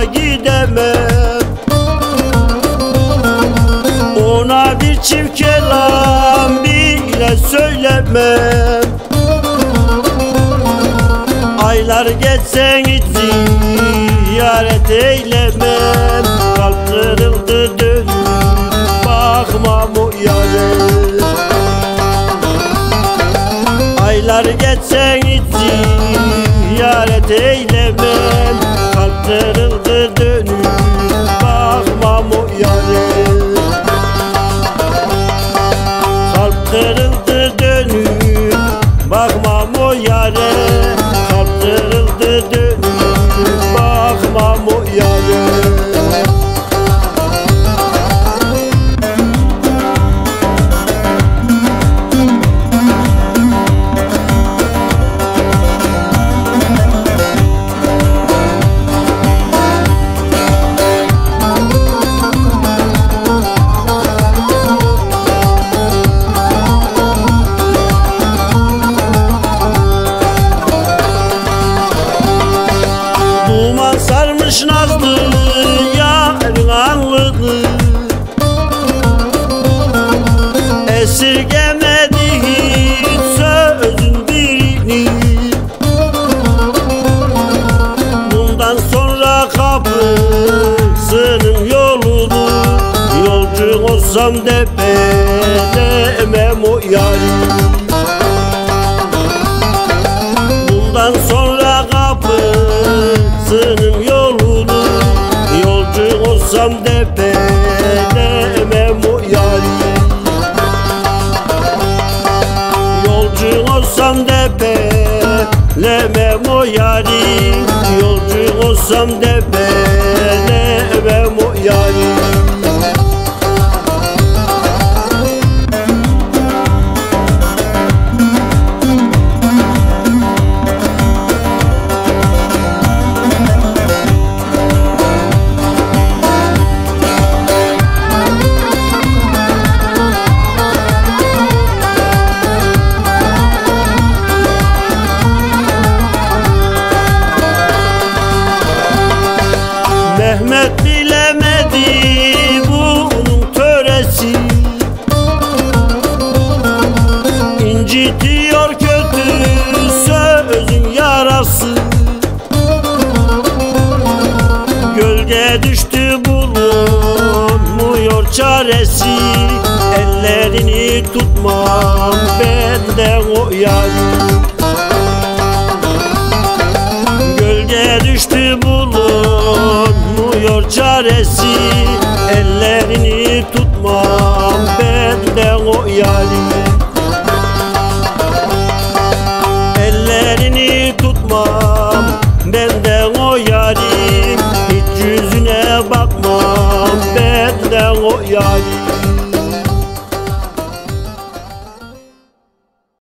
da gidemem. Ona bir çift kelam bile söylemem. Aylar geçsen hiç ziyaret eylemem. Kalp kırıldı dönüp bakmam o yâre. Aylar geçsen hiç ziyaret eylemem. Kalp kırıldı dönüp bakmam o yâre. Kalp kırıldı dönüp bakmam o yâre. Kalp kırıldı dönüp bakmam o yâre. Duman sarmış nazlı yarın alnını, esirgemedi hiç sözün birini. Bundan sonra kapısının yolunu, yolcu olsam depelemem o yâri. Bundan sonra kapısının yolunu, yolcu olsam depelemem o yâri. Yolcu olsam depelemem o yâri. Yolcu olsam depelemem o yâri. Mehmet bilemedi bunun töresi, incitiyor kötü sözün yarası. Gölge düştü bulunmuyor çaresi, ellerini tutmam benden o yâri. Gölge düştü bulunmuyor çaresi, ellerini tutmam benden o yâri. Ellerini tutmam